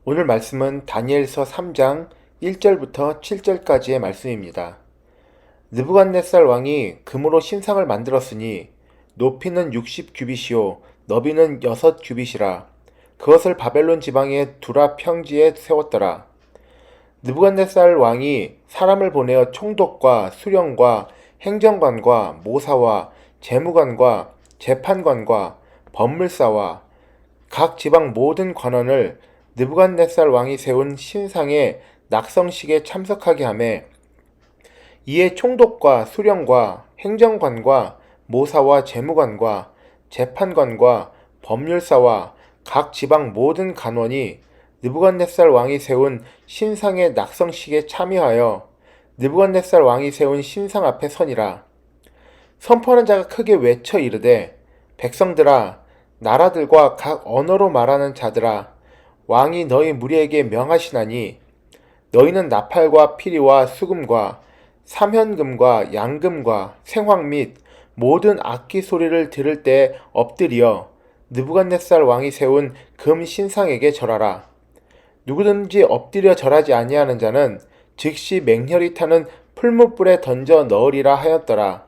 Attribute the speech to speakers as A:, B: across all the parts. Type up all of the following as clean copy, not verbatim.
A: 오늘 말씀은 다니엘서 3장 1절부터 7절까지의 말씀입니다. 느부갓네살 왕이 금으로 신상을 만들었으니 높이는 60규빗이요 너비는 6규빗이라. 그것을 바벨론 지방의 두라 평지에 세웠더라. 느부갓네살 왕이 사람을 보내어 총독과 수령과 행정관과 모사와 재무관과 재판관과 법물사와 각 지방 모든 관원을 느부갓네살 왕이 세운 신상의 낙성식에 참석하게 하매, 이에 총독과 수령과 행정관과 모사와 재무관과 재판관과 법률사와 각 지방 모든 간원이 느부갓네살 왕이 세운 신상의 낙성식에 참여하여 느부갓네살 왕이 세운 신상 앞에 서니라. 선포하는 자가 크게 외쳐 이르되, 백성들아, 나라들과 각 언어로 말하는 자들아, 왕이 너희 무리에게 명하시나니 너희는 나팔과 피리와 수금과 삼현금과 양금과 생황 및 모든 악기 소리를 들을 때 엎드려 느부갓네살 왕이 세운 금 신상에게 절하라. 누구든지 엎드려 절하지 아니하는 자는 즉시 맹렬히 타는 풀무불에 던져 넣으리라 하였더라.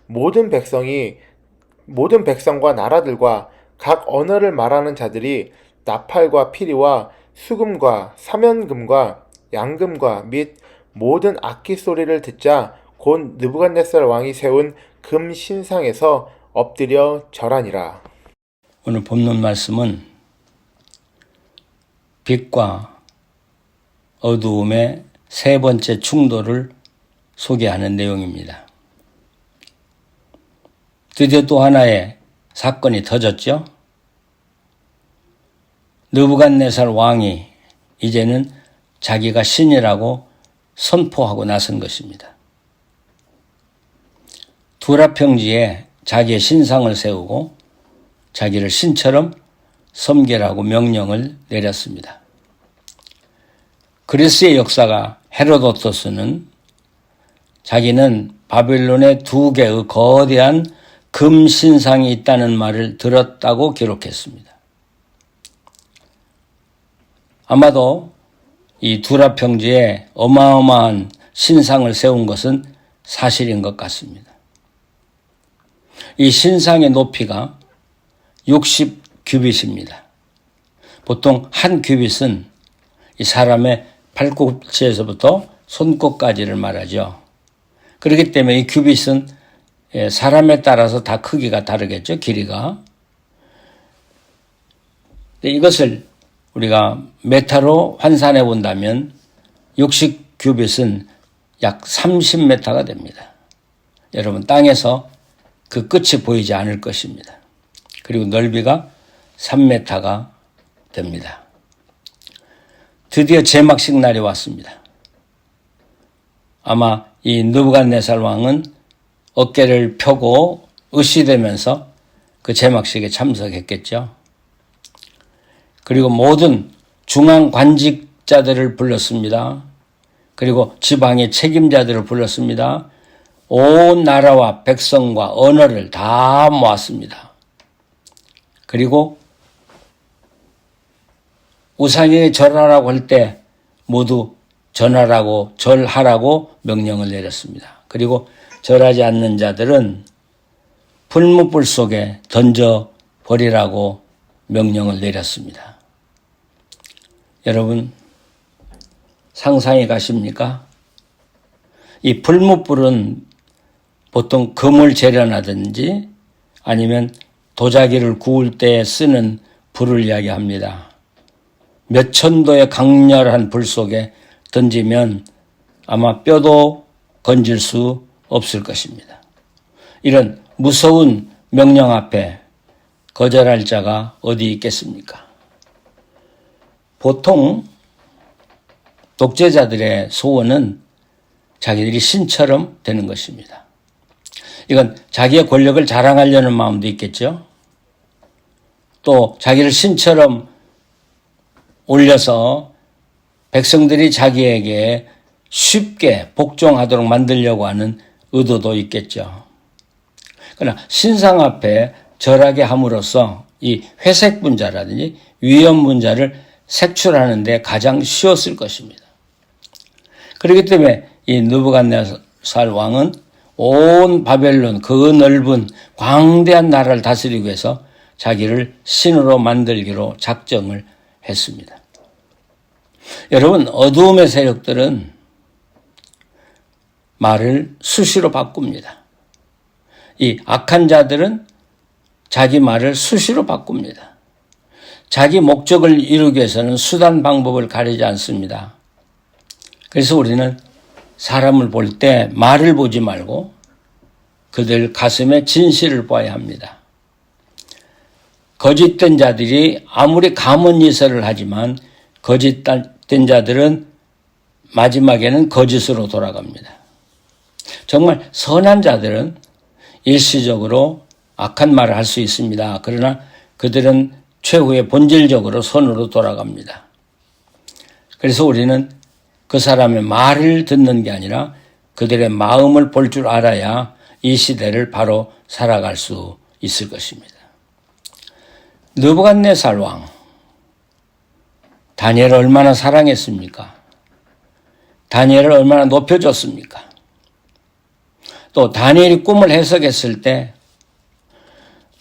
A: 모든 백성과 나라들과 각 언어를 말하는 자들이 나팔과 피리와 수금과 삼현금과 양금과 및 모든 악기 소리를 듣자 곧 느부갓네살 왕이 세운 금 신상에서 엎드려 절하니라.
B: 오늘 본문 말씀은 빛과 어두움의 세 번째 충돌을 소개하는 내용입니다. 드디어 또 하나의 사건이 터졌죠. 느부갓네살 왕이 이제는 자기가 신이라고 선포하고 나선 것입니다. 두라 평지에 자기의 신상을 세우고 자기를 신처럼 섬기라고 명령을 내렸습니다. 그리스의 역사가 헤로도토스는 자기는 바벨론에 2개의 거대한 금 신상이 있다는 말을 들었다고 기록했습니다. 아마도 이 두라 평지에 어마어마한 신상을 세운 것은 사실인 것 같습니다. 이 신상의 높이가 60규빗입니다. 보통 한 규빗은 이 사람의 발꿈치에서부터 손끝까지를 말하죠. 그렇기 때문에 이 규빗은 사람에 따라서 다 크기가 다르겠죠, 길이가. 이것을 우리가 메타로 환산해 본다면 60규빗은 약 30m가 됩니다. 여러분, 땅에서 그 끝이 보이지 않을 것입니다. 그리고 넓이가 3m가 됩니다. 드디어 제막식 날이 왔습니다. 아마 이 느부갓네살 왕은 어깨를 펴고 으시대면서 그 제막식에 참석했겠죠. 그리고 모든 중앙 관직자들을 불렀습니다. 그리고 지방의 책임자들을 불렀습니다. 온 나라와 백성과 언어를 다 모았습니다. 그리고 우상에게 절하라고 할 때 모두 절하라고 명령을 내렸습니다. 그리고 절하지 않는 자들은 풀무불 속에 던져버리라고 명령을 내렸습니다. 여러분, 상상이 가십니까? 이 풀무불은 보통 금을 재련하든지 아니면 도자기를 구울 때 쓰는 불을 이야기합니다. 몇 천도의 강렬한 불 속에 던지면 아마 뼈도 건질 수 없을 것입니다. 이런 무서운 명령 앞에 거절할 자가 어디 있겠습니까? 보통 독재자들의 소원은 자기들이 신처럼 되는 것입니다. 이건 자기의 권력을 자랑하려는 마음도 있겠죠. 또 자기를 신처럼 올려서 백성들이 자기에게 쉽게 복종하도록 만들려고 하는 의도도 있겠죠. 그러나 신상 앞에 절하게 함으로써 이 회색 분자라든지 위험 분자를 색출하는 데 가장 쉬웠을 것입니다. 그렇기 때문에 이 느부갓네살 왕은 온 바벨론 그 넓은 광대한 나라를 다스리기 위해서 자기를 신으로 만들기로 작정을 했습니다. 여러분, 어두움의 세력들은 말을 수시로 바꿉니다. 이 악한 자들은 자기 말을 수시로 바꿉니다. 자기 목적을 이루기 위해서는 수단 방법을 가리지 않습니다. 그래서 우리는 사람을 볼 때 말을 보지 말고 그들 가슴의 진실을 봐야 합니다. 거짓된 자들이 아무리 감언이설을 하지만 거짓된 자들은 마지막에는 거짓으로 돌아갑니다. 정말 선한 자들은 일시적으로 악한 말을 할 수 있습니다. 그러나 그들은 최후의 본질적으로 선으로 돌아갑니다. 그래서 우리는 그 사람의 말을 듣는 게 아니라 그들의 마음을 볼 줄 알아야 이 시대를 바로 살아갈 수 있을 것입니다. 느부갓네살 왕, 다니엘을 얼마나 사랑했습니까? 다니엘을 얼마나 높여줬습니까? 또 다니엘이 꿈을 해석했을 때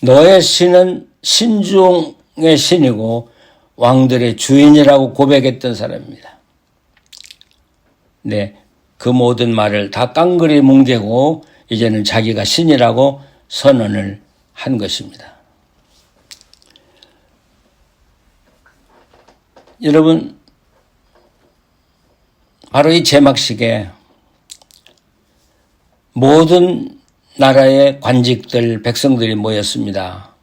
B: 너의 신은 신중의 신이고 왕들의 주인이라고 고백했던 사람입니다. 네, 그 모든 말을 다 깡그리 뭉개고 이제는 자기가 신이라고 선언을 한 것입니다. 여러분, 바로 이 제막식에 모든 나라의 관직들, 백성들이 모였습니다.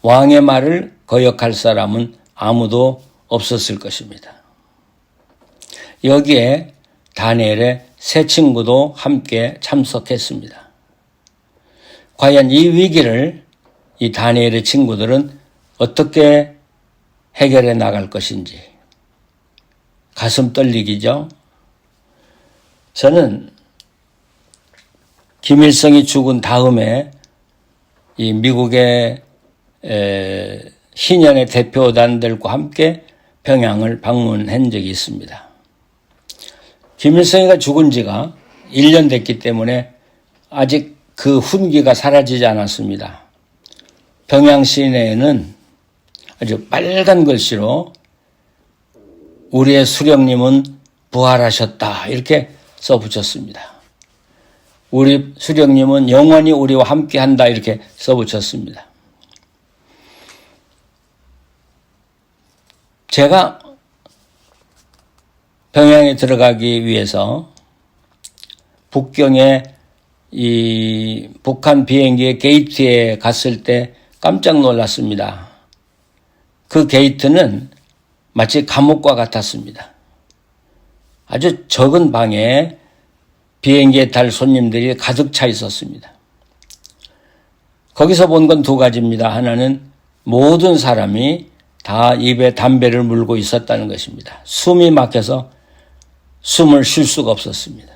B: 왕의 말을 거역할 사람은 아무도 없었을 것입니다. 여기에 다니엘의 세 친구도 함께 참석했습니다. 과연 이 위기를 이 다니엘의 친구들은 어떻게 해결해 나갈 것인지 가슴 떨리기죠. 저는 김일성이 죽은 다음에 이 미국의 희년의 대표단들과 함께 평양을 방문한 적이 있습니다. 김일성이가 죽은 지가 1년 됐기 때문에 아직 그 훈기가 사라지지 않았습니다. 평양 시내에는 아주 빨간 글씨로 우리의 수령님은 부활하셨다 이렇게 써붙였습니다. 우리 수령님은 영원히 우리와 함께한다 이렇게 써붙였습니다. 제가 평양에 들어가기 위해서 북경에 이 북한 비행기의 게이트에 갔을 때 깜짝 놀랐습니다. 그 게이트는 마치 감옥과 같았습니다. 아주 적은 방에 비행기에 탈 손님들이 가득 차 있었습니다. 거기서 본 건 두 가지입니다. 하나는 모든 사람이 다 입에 담배를 물고 있었다는 것입니다. 숨이 막혀서 숨을 쉴 수가 없었습니다.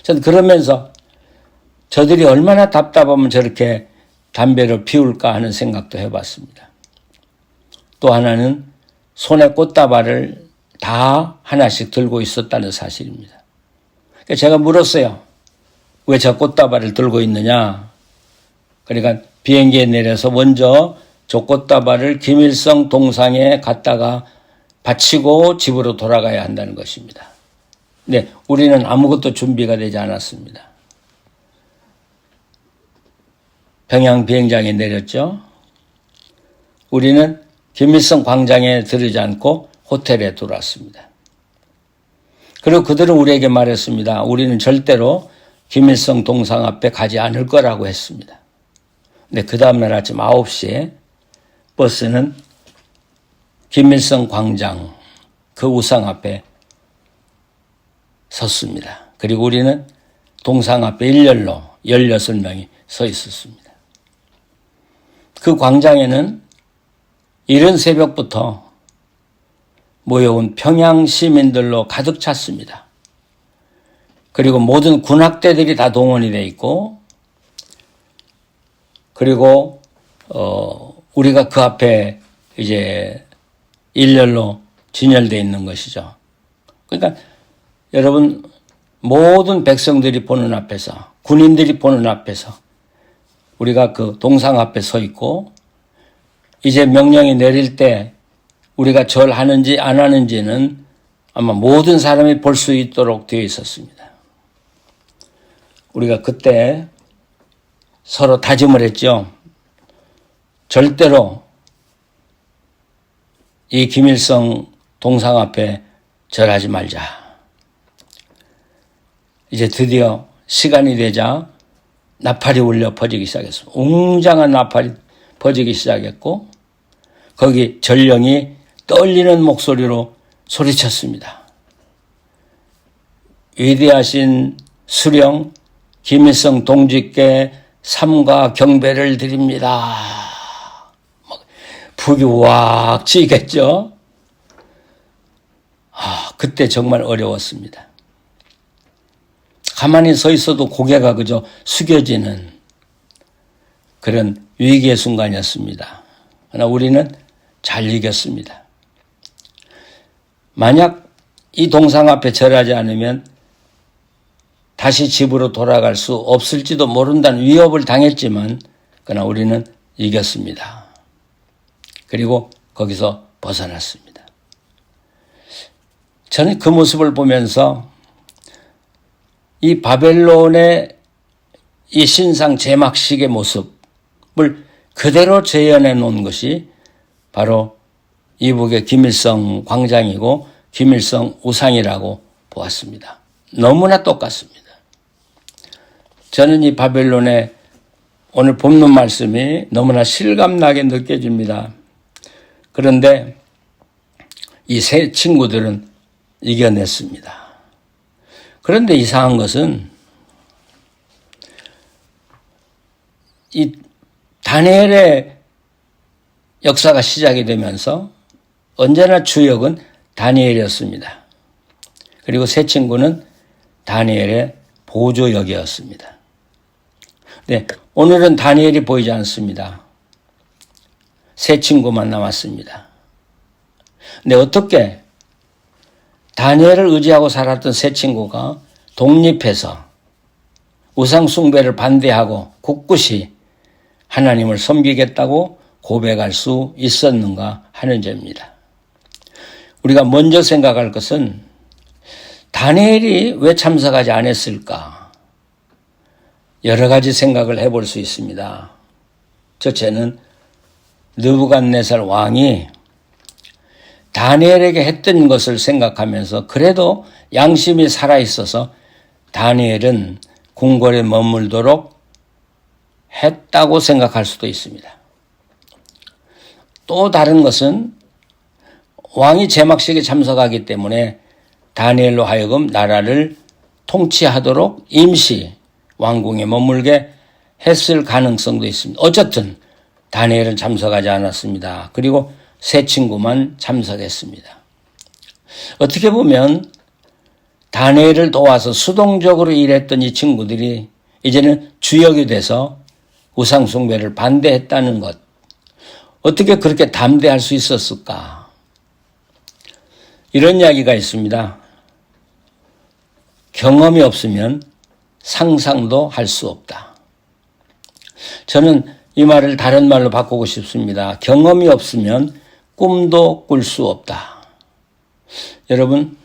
B: 저는 그러면서 저들이 얼마나 답답하면 저렇게 담배를 피울까 하는 생각도 해봤습니다. 또 하나는 손에 꽃다발을 다 하나씩 들고 있었다는 사실입니다. 제가 물었어요. 왜 저 꽃다발을 들고 있느냐? 그러니까 비행기에 내려서 먼저 저 꽃다발을 김일성 동상에 갖다가 바치고 집으로 돌아가야 한다는 것입니다. 네, 우리는 아무것도 준비가 되지 않았습니다. 평양 비행장에 내렸죠. 우리는 김일성 광장에 들르지 않고 호텔에 들어왔습니다. 그리고 그들은 우리에게 말했습니다. 우리는 절대로 김일성 동상 앞에 가지 않을 거라고 했습니다. 근데 그 다음날 아침 9시에 버스는 김일성 광장 그 우상 앞에 섰습니다. 그리고 우리는 동상 앞에 일렬로 16명이 서 있었습니다. 그 광장에는 이른 새벽부터 모여온 평양 시민들로 가득 찼습니다. 그리고 모든 군악대들이 다 동원이 돼 있고, 그리고 우리가 그 앞에 이제 일렬로 진열되어 있는 것이죠. 그러니까 여러분 모든 백성들이 보는 앞에서 군인들이 보는 앞에서 우리가 그 동상 앞에 서 있고 이제 명령이 내릴 때 우리가 절하는지 안 하는지는 아마 모든 사람이 볼 수 있도록 되어 있었습니다. 우리가 그때 서로 다짐을 했죠. 절대로 이 김일성 동상 앞에 절하지 말자. 이제 드디어 시간이 되자 나팔이 울려 퍼지기 시작했습니다. 웅장한 나팔이 퍼지기 시작했고 거기 전령이 떨리는 목소리로 소리쳤습니다. 위대하신 수령 김일성 동지께 삼가 경배를 드립니다. 북이 확 치겠죠. 그때 정말 어려웠습니다. 가만히 서 있어도 고개가 그저 숙여지는 그런 위기의 순간이었습니다. 그러나 우리는 잘 이겼습니다. 만약 이 동상 앞에 절하지 않으면 다시 집으로 돌아갈 수 없을지도 모른다는 위협을 당했지만 그러나 우리는 이겼습니다. 그리고 거기서 벗어났습니다. 저는 그 모습을 보면서 이 바벨론의 이 신상 제막식의 모습을 그대로 재현해 놓은 것이 바로 이북의 김일성 광장이고 김일성 우상이라고 보았습니다. 너무나 똑같습니다. 저는 이 바벨론의 오늘 본문 말씀이 너무나 실감나게 느껴집니다. 그런데 이 세 친구들은 이겨냈습니다. 그런데 이상한 것은 이 다니엘의 역사가 시작이 되면서 언제나 주역은 다니엘이었습니다. 그리고 세 친구는 다니엘의 보조역이었습니다. 네, 오늘은 다니엘이 보이지 않습니다. 세 친구만 남았습니다. 근데 어떻게 다니엘을 의지하고 살았던 세 친구가 독립해서 우상 숭배를 반대하고 굳굳이 하나님을 섬기겠다고 고백할 수 있었는가 하는 점입니다. 우리가 먼저 생각할 것은 다니엘이 왜 참석하지 않았을까? 여러 가지 생각을 해볼 수 있습니다. 첫째는 느부갓네살 왕이 다니엘에게 했던 것을 생각하면서 그래도 양심이 살아있어서 다니엘은 궁궐에 머물도록 했다고 생각할 수도 있습니다. 또 다른 것은 왕이 제막식에 참석하기 때문에 다니엘로 하여금 나라를 통치하도록 임시 왕궁에 머물게 했을 가능성도 있습니다. 어쨌든 다니엘은 참석하지 않았습니다. 그리고 세 친구만 참석했습니다. 어떻게 보면 다니엘을 도와서 수동적으로 일했던 이 친구들이 이제는 주역이 돼서 우상숭배를 반대했다는 것. 어떻게 그렇게 담대할 수 있었을까? 이런 이야기가 있습니다. 경험이 없으면 상상도 할 수 없다. 저는 이 말을 다른 말로 바꾸고 싶습니다. 경험이 없으면 꿈도 꿀 수 없다. 여러분,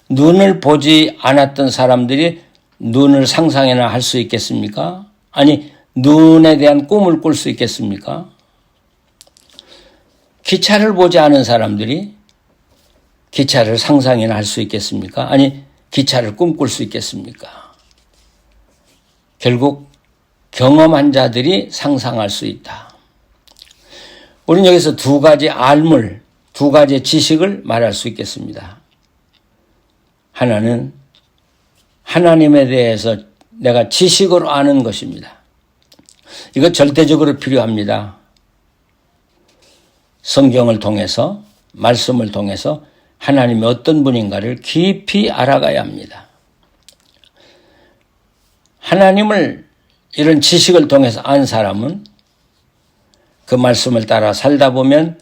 B: 눈을 보지 않았던 사람들이 눈을 상상이나 할 수 있겠습니까? 아니, 눈에 대한 꿈을 꿀 수 있겠습니까? 기차를 보지 않은 사람들이 기차를 상상이나 할 수 있겠습니까? 아니, 기차를 꿈꿀 수 있겠습니까? 결국 경험한 자들이 상상할 수 있다. 우리는 여기서 두 가지 알물, 두 가지 지식을 말할 수 있겠습니다. 하나는 하나님에 대해서 내가 지식으로 아는 것입니다. 이거 절대적으로 필요합니다. 성경을 통해서, 말씀을 통해서 하나님이 어떤 분인가를 깊이 알아가야 합니다. 하나님을 이런 지식을 통해서 안 사람은 그 말씀을 따라 살다 보면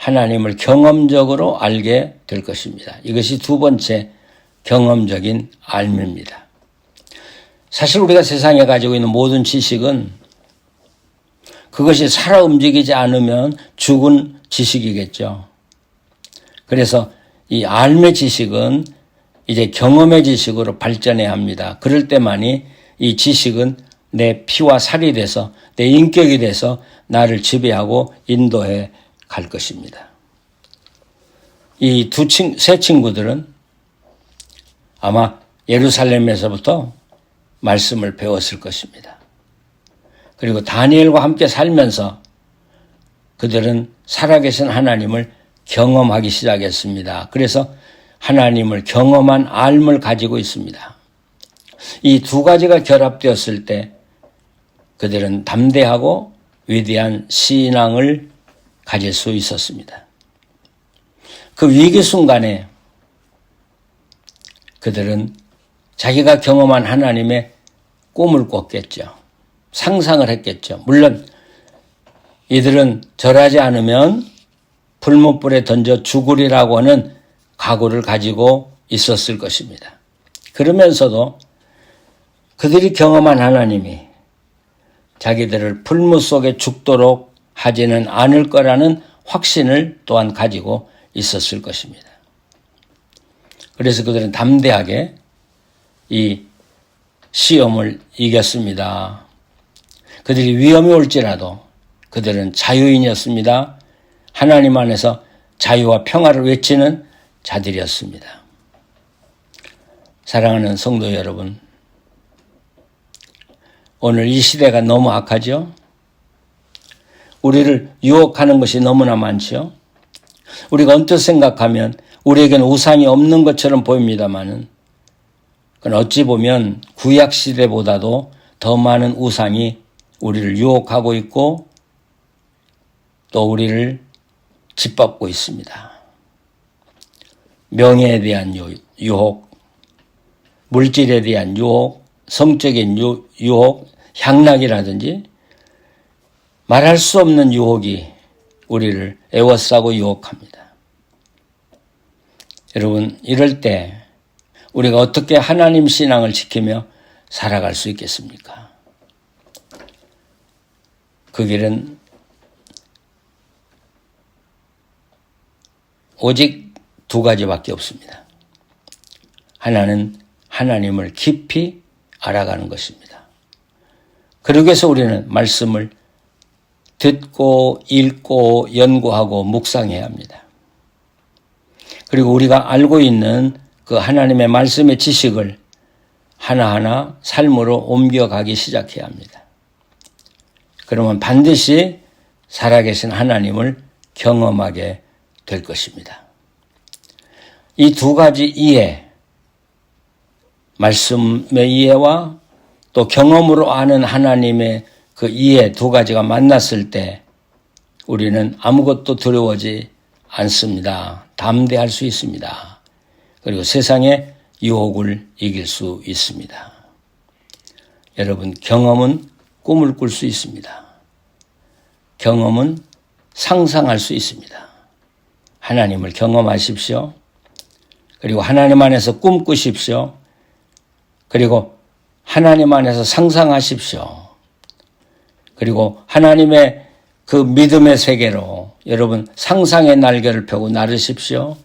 B: 하나님을 경험적으로 알게 될 것입니다. 이것이 두 번째 경험적인 알미입니다. 사실 우리가 세상에 가지고 있는 모든 지식은 그것이 살아 움직이지 않으면 죽은 지식이겠죠. 그래서 이 알미 지식은 이제 경험의 지식으로 발전해야 합니다. 그럴 때만이 이 지식은 내 피와 살이 돼서 내 인격이 돼서 나를 지배하고 인도해 갈 것입니다. 이 세 친구들은 아마 예루살렘에서부터 말씀을 배웠을 것입니다. 그리고 다니엘과 함께 살면서 그들은 살아계신 하나님을 경험하기 시작했습니다. 그래서 하나님을 경험한 알을 가지고 있습니다. 이 두 가지가 결합되었을 때 그들은 담대하고 위대한 신앙을 가질 수 있었습니다. 그 위기 순간에 그들은 자기가 경험한 하나님의 꿈을 꿨겠죠. 상상을 했겠죠. 물론 이들은 절하지 않으면 불못불에 던져 죽으리라고 하는 각오를 가지고 있었을 것입니다. 그러면서도 그들이 경험한 하나님이 자기들을 불못 속에 죽도록 하지는 않을 거라는 확신을 또한 가지고 있었을 것입니다. 그래서 그들은 담대하게 이 시험을 이겼습니다. 그들이 위험이 올지라도 그들은 자유인이었습니다. 하나님 안에서 자유와 평화를 외치는 자들이었습니다. 사랑하는 성도 여러분, 오늘 이 시대가 너무 악하죠? 우리를 유혹하는 것이 너무나 많죠? 우리가 언뜻 생각하면 우리에게는 우상이 없는 것처럼 보입니다마는 그건 어찌 보면 구약 시대보다도 더 많은 우상이 우리를 유혹하고 있고 또 우리를 짓밟고 있습니다. 명예에 대한 유혹, 물질에 대한 유혹, 성적인 유혹, 향락이라든지 말할 수 없는 유혹이 우리를 애워싸고 유혹합니다. 여러분, 이럴 때 우리가 어떻게 하나님 신앙을 지키며 살아갈 수 있겠습니까? 그 길은 오직 두 가지밖에 없습니다. 하나는 하나님을 깊이 알아가는 것입니다. 그러기 위해서 우리는 말씀을 듣고 읽고 연구하고 묵상해야 합니다. 그리고 우리가 알고 있는 그 하나님의 말씀의 지식을 하나하나 삶으로 옮겨가기 시작해야 합니다. 그러면 반드시 살아계신 하나님을 경험하게 될 것입니다. 이 두 가지 이해, 말씀의 이해와 또 경험으로 아는 하나님의 그 이해 두 가지가 만났을 때 우리는 아무것도 두려워하지 않습니다. 담대할 수 있습니다. 그리고 세상의 유혹을 이길 수 있습니다. 여러분, 경험은 꿈을 꿀 수 있습니다. 경험은 상상할 수 있습니다. 하나님을 경험하십시오. 그리고 하나님 안에서 꿈꾸십시오. 그리고 하나님 안에서 상상하십시오. 그리고 하나님의 그 믿음의 세계로 여러분 상상의 날개를 펴고 나르십시오.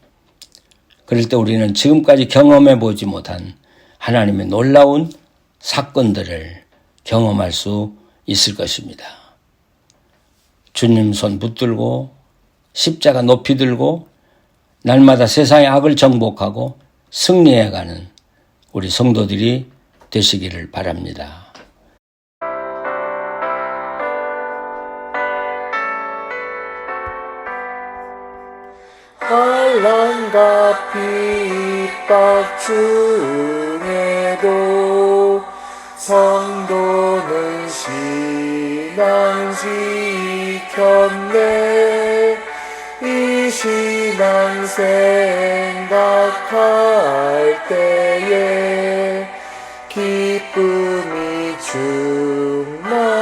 B: 그럴 때 우리는 지금까지 경험해 보지 못한 하나님의 놀라운 사건들을 경험할 수 있을 것입니다. 주님 손 붙들고 십자가 높이 들고 날마다 세상의 악을 정복하고 승리해가는 우리 성도들이 되시기를 바랍니다.
A: 환난과 핍박 중에도 성도는 신앙 지켰네. 이 신앙 생각할 때에 기쁨이 충만하도다.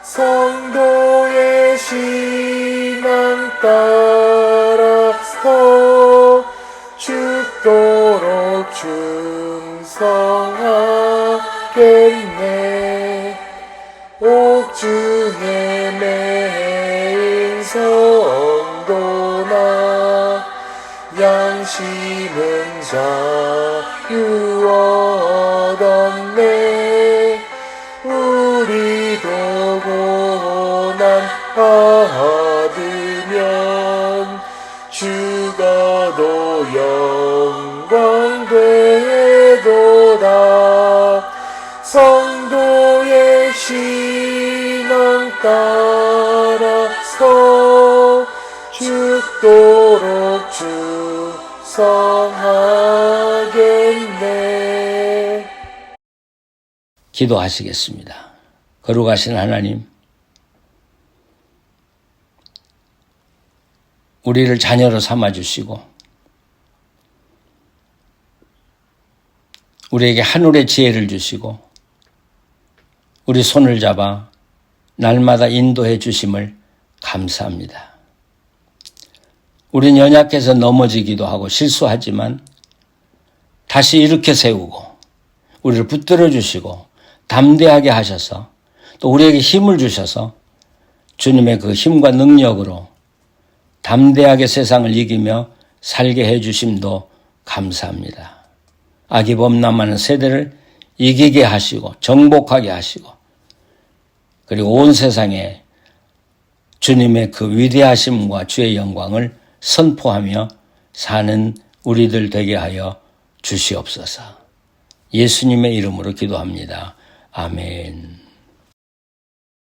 A: 성도의 신앙 따라서 죽도록 충성하겠네. 옥중에 매인 성도나 양심은 자유 얻었네. 우리도 고난 받으면 죽어도 영광 되도다. 성도의 신앙 따라서 죽도록 충성하겠네.
B: 기도하시겠습니다. 거룩하신 하나님, 우리를 자녀로 삼아주시고 우리에게 하늘의 지혜를 주시고 우리 손을 잡아 날마다 인도해 주심을 감사합니다. 우린 연약해서 넘어지기도 하고 실수하지만 다시 일으켜 세우고 우리를 붙들어 주시고 담대하게 하셔서 또 우리에게 힘을 주셔서 주님의 그 힘과 능력으로 담대하게 세상을 이기며 살게 해주심도 감사합니다. 악이 범람하는 세대를 이기게 하시고 정복하게 하시고 그리고 온 세상에 주님의 그 위대하심과 주의 영광을 선포하며 사는 우리들 되게 하여 주시옵소서. 예수님의 이름으로 기도합니다. 아멘.